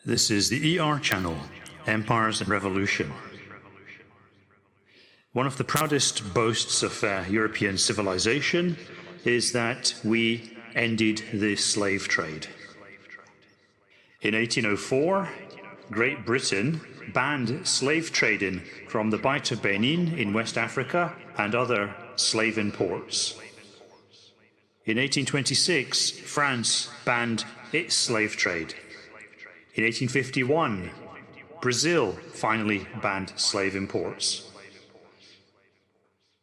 This is the ER channel, Empires and Revolution. One of the proudest boasts of European civilization is that we ended the slave trade. In 1804, Great Britain banned slave trading from the Bight of Benin in West Africa and other slave imports. In 1826, France banned its slave trade. In 1851, Brazil finally banned slave imports.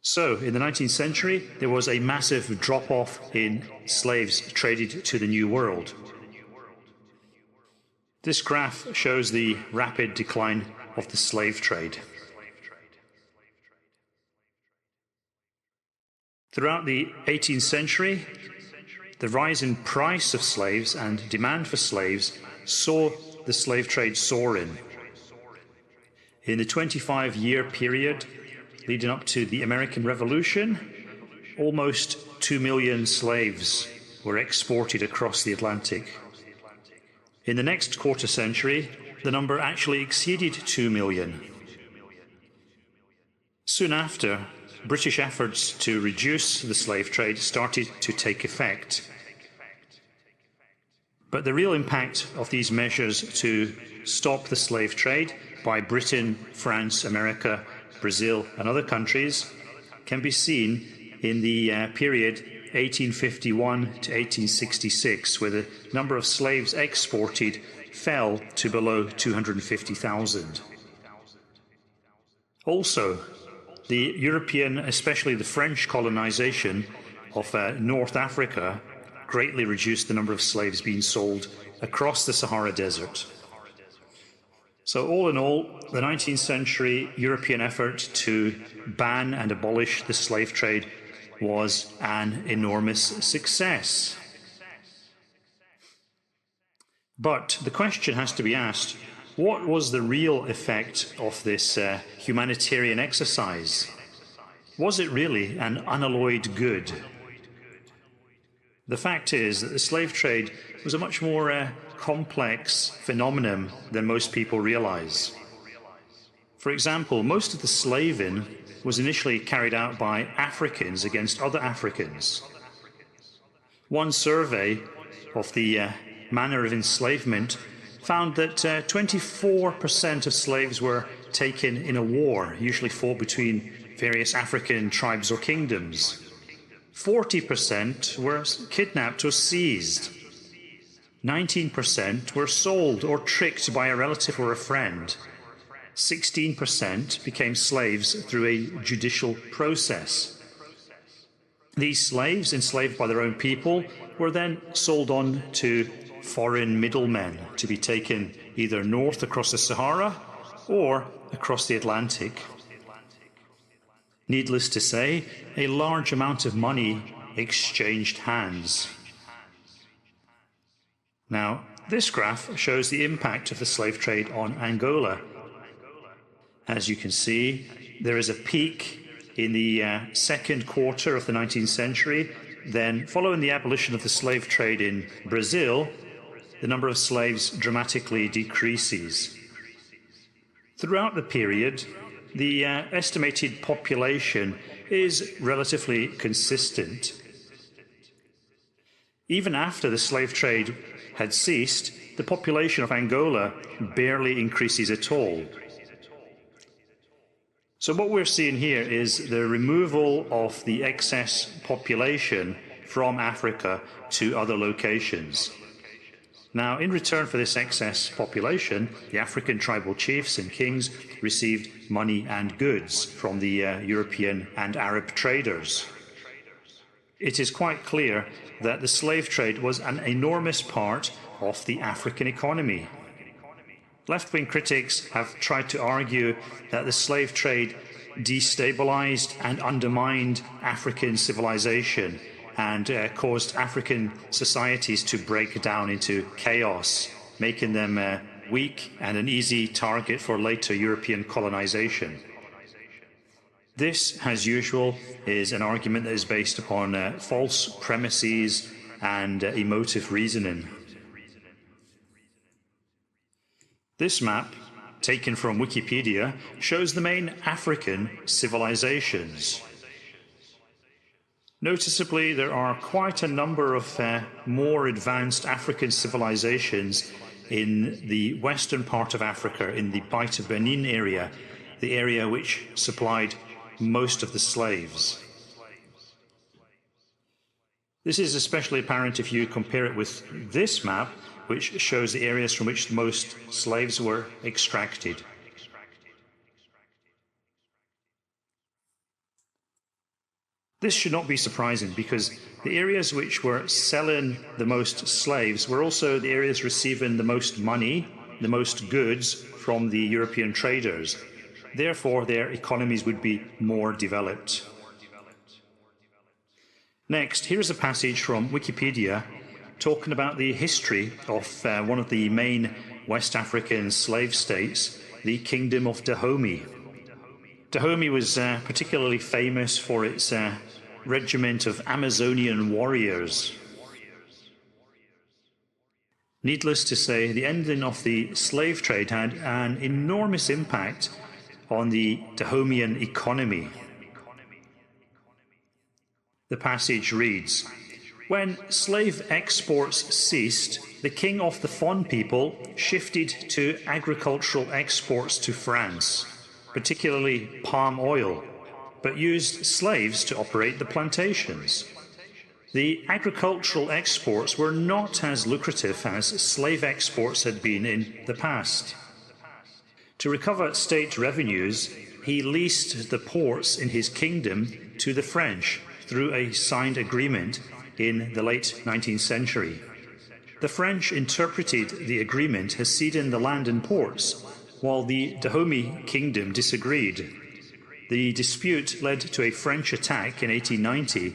So, in the 19th century, there was a massive drop-off in slaves traded to the New World. This graph shows the rapid decline of the slave trade. Throughout the 18th century, the rise in price of slaves and demand for slaves saw the slave trade soaring. In the 25-year period leading up to the American Revolution, almost 2 million slaves were exported across the Atlantic. In the next quarter century, the number actually exceeded 2 million. Soon after, British efforts to reduce the slave trade started to take effect. But the real impact of these measures to stop the slave trade by Britain, France, America, Brazil and other countries can be seen in the period 1851 to 1866, where the number of slaves exported fell to below 250,000. Also, the European, especially the French colonisation of North Africa greatly reduced the number of slaves being sold across the Sahara Desert. So all in all, the 19th century European effort to ban and abolish the slave trade was an enormous success. But the question has to be asked, what was the real effect of this humanitarian exercise? Was it really an unalloyed good? The fact is that the slave trade was a much more complex phenomenon than most people realize. For example, most of the slaving was initially carried out by Africans against other Africans. One survey of the manner of enslavement found that 24% of slaves were taken in a war, usually fought between various African tribes or kingdoms. 40% were kidnapped or seized. 19% were sold or tricked by a relative or a friend. 16% became slaves through a judicial process. These slaves, enslaved by their own people, were then sold on to foreign middlemen to be taken either north across the Sahara or across the Atlantic. Needless to say, a large amount of money exchanged hands. Now, this graph shows the impact of the slave trade on Angola. As you can see, there is a peak in the second quarter of the 19th century. Then, following the abolition of the slave trade in Brazil, the number of slaves dramatically decreases. Throughout the period, the estimated population is relatively consistent. Even after the slave trade had ceased, the population of Angola barely increases at all. So what we're seeing here is the removal of the excess population from Africa to other locations. Now, in return for this excess population, the African tribal chiefs and kings received money and goods from the European and Arab traders. It is quite clear that the slave trade was an enormous part of the African economy. Left-wing critics have tried to argue that the slave trade destabilized and undermined African civilization and caused African societies to break down into chaos, making them weak and an easy target for later European colonization. This, as usual, is an argument that is based upon false premises and emotive reasoning. This map, taken from Wikipedia, shows the main African civilizations. Noticeably, there are quite a number of more advanced African civilizations in the western part of Africa, in the Bight of Benin area, the area which supplied most of the slaves. This is especially apparent if you compare it with this map, which shows the areas from which most slaves were extracted. This should not be surprising, because the areas which were selling the most slaves were also the areas receiving the most money, the most goods from the European traders. Therefore, their economies would be more developed. Next, here's a passage from Wikipedia talking about the history of one of the main West African slave states, the Kingdom of Dahomey. Dahomey was particularly famous for its regiment of Amazonian warriors. Needless to say, the ending of the slave trade had an enormous impact on the Dahomeyan economy. The passage reads, "When slave exports ceased, the king of the Fon people shifted to agricultural exports to France, particularly palm oil, but used slaves to operate the plantations. The agricultural exports were not as lucrative as slave exports had been in the past. To recover state revenues, he leased the ports in his kingdom to the French through a signed agreement in the late 19th century. The French interpreted the agreement as ceding the land and ports, while the Dahomey kingdom disagreed. The dispute led to a French attack in 1890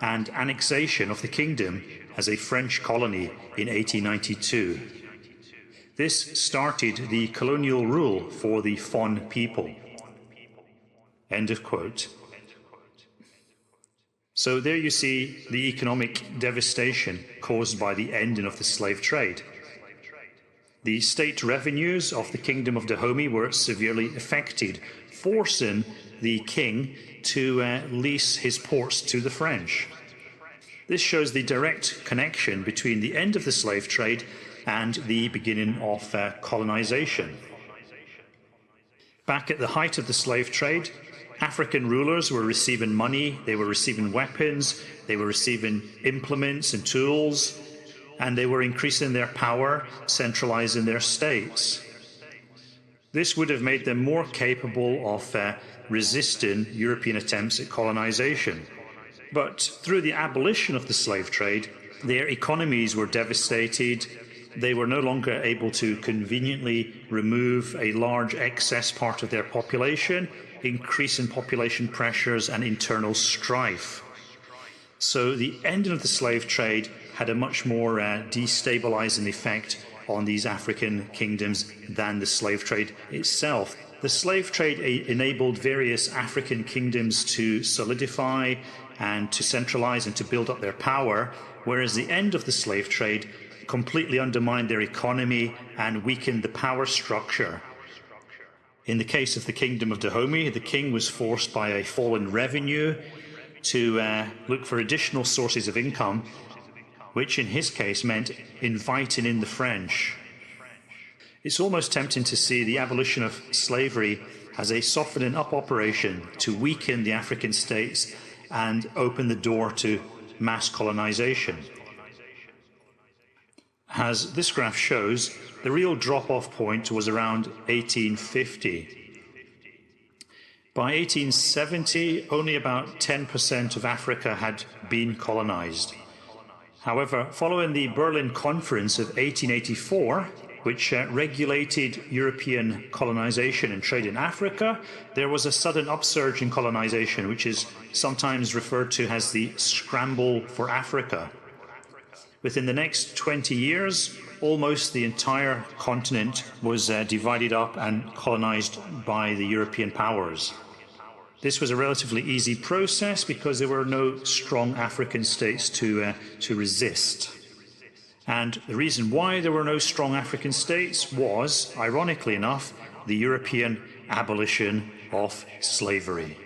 and annexation of the kingdom as a French colony in 1892. This started the colonial rule for the Fon people." End of quote. So there you see the economic devastation caused by the ending of the slave trade. The state revenues of the Kingdom of Dahomey were severely affected, forcing the king to lease his ports to the French. This shows the direct connection between the end of the slave trade and the beginning of colonization. Back at the height of the slave trade, African rulers were receiving money, they were receiving weapons, they were receiving implements and tools, and they were increasing their power, centralizing their states. This would have made them more capable of resisting European attempts at colonization. But through the abolition of the slave trade, their economies were devastated. They were no longer able to conveniently remove a large excess part of their population, increasing population pressures and internal strife. So the ending of the slave trade had a much more destabilizing effect on these African kingdoms than the slave trade itself. The slave trade enabled various African kingdoms to solidify and to centralize and to build up their power, whereas the end of the slave trade completely undermined their economy and weakened the power structure. In the case of the Kingdom of Dahomey, the king was forced by a fall in revenue to look for additional sources of income, which in his case meant inviting in the French. It's almost tempting to see the abolition of slavery as a softening up operation to weaken the African states and open the door to mass colonization. As this graph shows, the real drop-off point was around 1850. By 1870, only about 10% of Africa had been colonized. However, following the Berlin Conference of 1884, which regulated European colonization and trade in Africa, there was a sudden upsurge in colonization, which is sometimes referred to as the Scramble for Africa. Within the next 20 years, almost the entire continent was divided up and colonized by the European powers. This was a relatively easy process because there were no strong African states to resist. And the reason why there were no strong African states was, ironically enough, the European abolition of slavery.